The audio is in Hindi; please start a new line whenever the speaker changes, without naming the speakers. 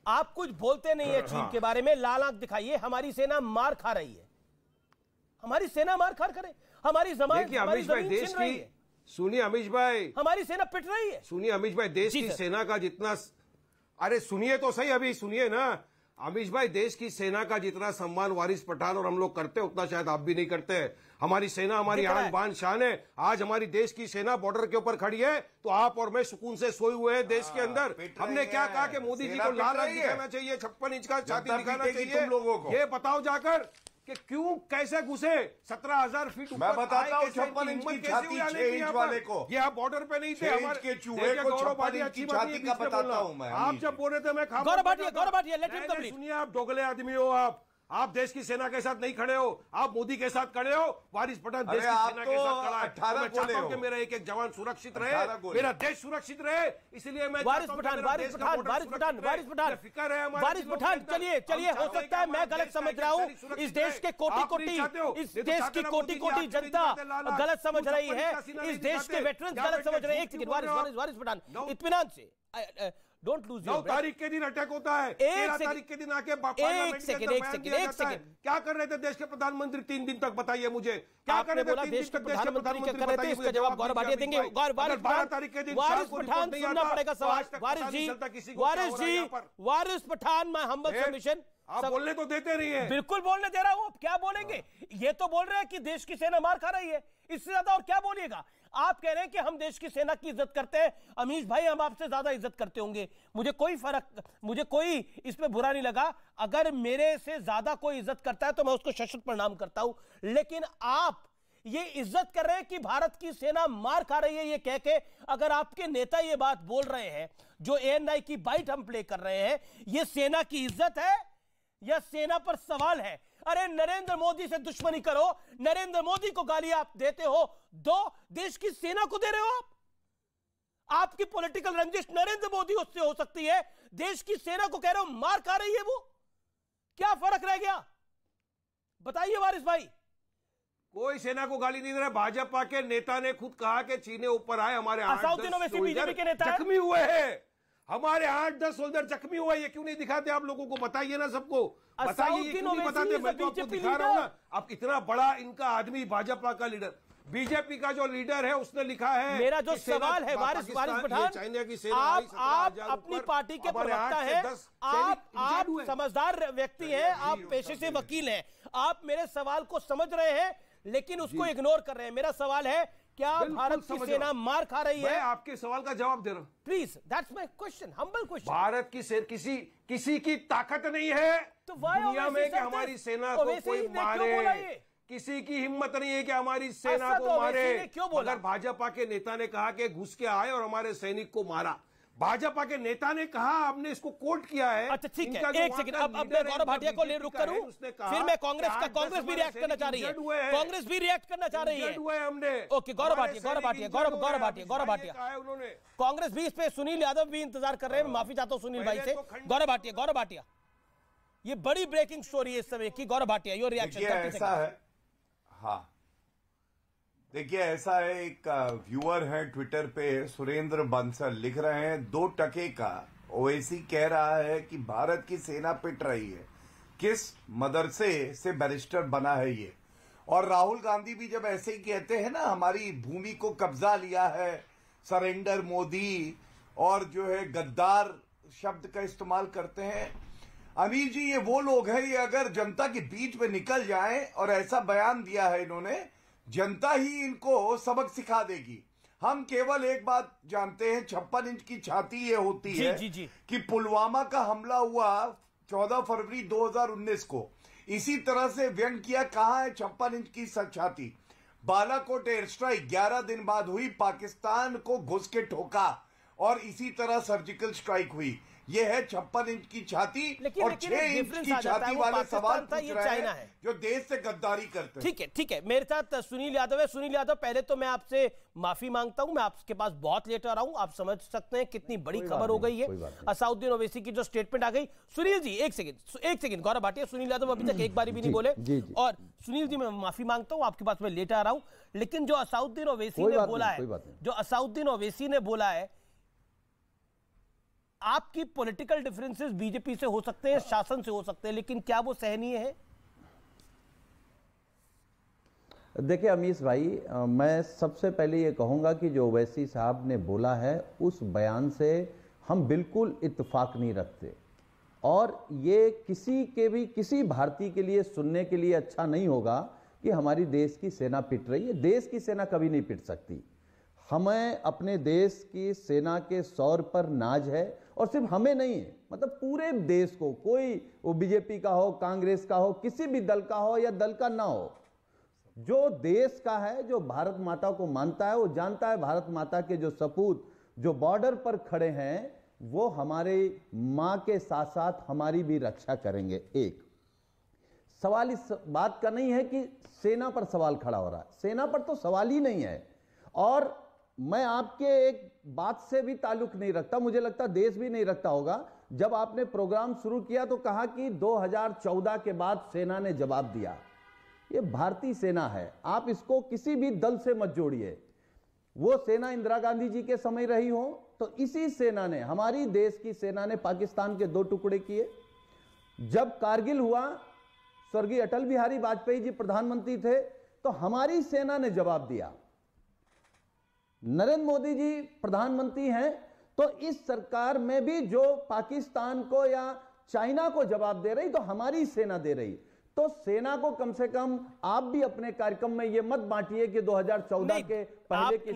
आप कुछ बोलते नहीं है चीन के बारे में, लाल आंख दिखाइए। हमारी सेना मार खा रही है, हमारी सेना मार खा करे, हमारी जमीन छीन रही है।
सुनिए अमीश भाई,
हमारी सेना पिट रही है।
सुनिए अमीश भाई, देश की सेना का जितना, अरे सुनिए तो सही, अभी सुनिए ना अमीश भाई, देश की सेना का जितना सम्मान वारिस पठान और हम लोग करते हैं उतना शायद आप भी नहीं करते हैं। हमारी सेना हमारी आन बान शान है। आज हमारी देश की सेना बॉर्डर के ऊपर खड़ी है तो आप और मैं सुकून से सोए हुए हैं देश के अंदर। हमने क्या कहा कि मोदी जी को लाल आंख दिखाना चाहिए, 56 इंच का छाती दिखाना चाहिए तुम लोगों को। ये बताओ जाकर कि क्यों कैसे घुसे 17,000 फीट ऊपर।
मैं बताता हूँ 56 इंच की छाती 6 इंच वाले को,
ये आप बॉर्डर पे नहीं थे, हमारे
के चूहे को 56 इंच की छाती का बताता हूँ मैं।
आप जब बोल रहे थे मैं
Gaurav Bhatia let him complete.
सुनिए, आप दोगले आदमी हो, आप देश की सेना के साथ नहीं खड़े हो, आप मोदी के साथ खड़े हो। वारिस पठान देश की सेना के साथ खड़ा है। मैं चाहता हूं कि मेरा एक एक जवान सुरक्षित रहे, मेरा देश सुरक्षित रहे, इसलिए मैं
वारिस पठान चलिए हो सकता है मैं गलत समझ रहा हूं, इस देश के कोटि कोटि जनता गलत समझ रही है, इस देश के वेटरन्स गलत समझ रहे हैं। एक सेकंड वारिस पठान, इत्मीनान से, डोंट लूज योर
9 तारीख के दिन अटैक होता है, 13 तारीख के दिन आके
एक सेकंड
क्या कर रहे थे देश के प्रधानमंत्री 3 दिन तक? बताइए मुझे क्या कर रहे थे
देश के प्रधानमंत्री क्या कर रहे थे? इसका जवाब गौरव भाटिया देंगे।
12 तारीख के दिन
वारिस पठान सुनना पड़ेगा सवाल। वारिस पठान, माय हम्बल सबमिशन।
आप बोलने तो देते नहीं है।
बिल्कुल बोलने दे रहा हूं, आप क्या बोलेंगे? ये तो बोल रहे हैं कि देश की सेना मार खा रही है, इससे ज्यादा और क्या बोलिएगा? आप कह रहे हैं कि हम देश की सेना की इज्जत करते हैं। अमीश भाई, हम आपसे ज्यादा इज्जत करते होंगे, मुझे कोई इसमें बुरा नहीं लगा। अगर मेरे से ज्यादा कोई इज्जत करता है तो मैं उसको सशक्त प्रणाम करता हूं, लेकिन आप ये इज्जत कर रहे हैं कि भारत की सेना मार खा रही है, ये कह के अगर आपके नेता ये बात बोल रहे हैं, जो ANI की बाइट हम प्ले कर रहे हैं, ये सेना की इज्जत है या सेना पर सवाल है? अरे नरेंद्र मोदी से दुश्मनी करो, नरेंद्र मोदी को गाली आप देते हो, दो देश की सेना को दे रहे हो आप। आपकी पॉलिटिकल रंजिश नरेंद्र मोदी उससे हो सकती है, देश की सेना को कह रहे हो मार खा रही है वो, क्या फर्क रह गया? बताइए वारिस भाई।
कोई सेना को गाली नहीं दे रहा। भाजपा के नेता ने खुद कहा कि चीने ऊपर आए, हमारे 8-10 सोल्जर
बीजेपी के नेता
जख्मी हुए हैं, हमारे 8-10 सोल्जर जख्मी हुए। ये क्यों नहीं दिखाते आप लोगों को? बताइए ना सबको, बताइए ये क्यों नहीं बताते? मैं तो आपको दिखा रहा हूं ना। आप इतना बड़ा इनका आदमी, भाजपा का लीडर, बीजेपी का जो लीडर है उसने लिखा है।
मेरा जो सवाल है वारिस पठान,
चाइना की सेना
आप अपनी पार्टी के प्रवक्ता हैं, आप समझदार व्यक्ति हैं, आप पेशे से वकील हैं, आप मेरे सवाल को समझ रहे हैं लेकिन उसको इग्नोर कर रहे हैं। मेरा सवाल है, क्या भारत की सेना मार खा रही है?
मैं आपके सवाल का जवाब दे रहा हूं।
Please, that's my question, humble question.
Bharat की किसी की ताकत नहीं है तो दुनिया में कि हमारी सेना को कोई मारे, किसी की हिम्मत नहीं है कि हमारी सेना को मारे। अगर भाजपा के नेता ने कहा कि घुस के आए और हमारे सैनिक को मारा, भाजपा के नेता ने कहा, हमने इसको कोट किया है।
अच्छा ठीक है, एक सेकंड, अब मैं गौरव भाटिया को ले रुक करूं, फिर मैं कांग्रेस भी रिएक्ट करना चाह रही है, कांग्रेस भी रिएक्ट करना चाह रही है।
हमने
ओके, गौरव भाटिया, कांग्रेस भी इस पे, सुनील यादव भी इंतजार कर रहे हैं। मैं माफी चाहता हूं सुनील भाई से। गौरव भाटिया, ये बड़ी ब्रेकिंग स्टोरी है इस समय की। Gaurav Bhatia, your reaction.
ऐसा है, हाँ देखिए ऐसा है, एक व्यूअर है ट्विटर पे, सुरेंद्र बंसल लिख रहे हैं, 2 टके का ओवैसी कह रहा है कि भारत की सेना पिट रही है, किस मदरसे से बैरिस्टर बना है ये। और राहुल गांधी भी जब ऐसे ही कहते हैं ना, हमारी भूमि को कब्जा लिया है, सरेंडर मोदी, और जो है गद्दार शब्द का इस्तेमाल करते हैं। अमीर जी, ये वो लोग हैं, ये अगर जनता के बीच में निकल जाएं और ऐसा बयान दिया है इन्होंने, जनता ही इनको सबक सिखा देगी। हम केवल एक बात जानते हैं, 56 इंच की छाती ये होती है कि पुलवामा का हमला हुआ 14 फरवरी 2019 को, इसी तरह से व्यंग किया। कहां है 56 इंच की छाती? बालाकोट एयर स्ट्राइक 11 दिन बाद हुई, पाकिस्तान को घुस के ठोका और इसी तरह सर्जिकल स्ट्राइक हुई। ये है 56 इंच की छाती और 6 इंच की छाती वाले सवाल पूछ रहे हैं जो देश से गद्दारी करते हैं।
ठीक है, मेरे साथ सुनील यादव है। सुनील यादव, पहले तो मैं आपसे माफी मांगता हूं, मैं आपके पास बहुत लेट आ रहा हूं। आप समझ सकते हैं कितनी बड़ी खबर हो गई है, असाउद्दीन ओवैसी की जो स्टेटमेंट आ गई। सुनील जी एक सेकंड, गौरव भाटिया, सुनील यादव अभी तक एक बार भी नहीं बोले। और सुनील जी, मैं माफी मांगता हूं, आपके पास मैं लेट आ रहा हूं, लेकिन जो असाउद्दीन ओवैसी ने बोला है, आपकी पॉलिटिकल डिफरेंसेस बीजेपी से हो सकते हैं, शासन से हो सकते हैं, लेकिन क्या वो सहनीय है?
देखिए अमीश भाई, मैं सबसे पहले ये कहूंगा कि जो ओवैसी साहब ने बोला है उस बयान से हम बिल्कुल इत्तेफाक नहीं रखते, और ये किसी भारतीय के लिए सुनने के लिए अच्छा नहीं होगा कि हमारी देश की सेना पिट रही है। देश की सेना कभी नहीं पिट सकती। हमें अपने देश की सेना के शौर्य पर नाज है, और सिर्फ हमें नहीं है, मतलब पूरे देश को, कोई वो बीजेपी का हो, कांग्रेस का हो, किसी भी दल का हो या दल का ना हो, जो देश का है, जो भारत माता को मानता है, वो जानता है भारत माता के जो सपूत जो बॉर्डर पर खड़े हैं वो हमारे मां के साथ साथ हमारी भी रक्षा करेंगे। एक सवाल इस बात का नहीं है कि सेना पर सवाल खड़ा हो रहा है, सेना पर तो सवाल ही नहीं है। और मैं आपके एक बात से भी ताल्लुक नहीं रखता, मुझे लगता देश भी नहीं रखता होगा। जब आपने प्रोग्राम शुरू किया तो कहा कि 2014 के बाद सेना ने जवाब दिया। ये भारतीय सेना है, आप इसको किसी भी दल से मत जोड़िए। वो सेना इंदिरा गांधी जी के समय रही हो तो इसी सेना ने, हमारी देश की सेना ने पाकिस्तान के 2 टुकड़े किए। जब कारगिल हुआ, स्वर्गीय अटल बिहारी वाजपेयी जी प्रधानमंत्री थे तो हमारी सेना ने जवाब दिया। नरेंद्र मोदी जी प्रधानमंत्री हैं तो इस सरकार में भी जो पाकिस्तान को या चाइना को जवाब दे रही तो हमारी सेना दे रही। तो सेना को कम से कम आप भी अपने कार्यक्रम में ये मत बांटिए कि 2014 के पहले की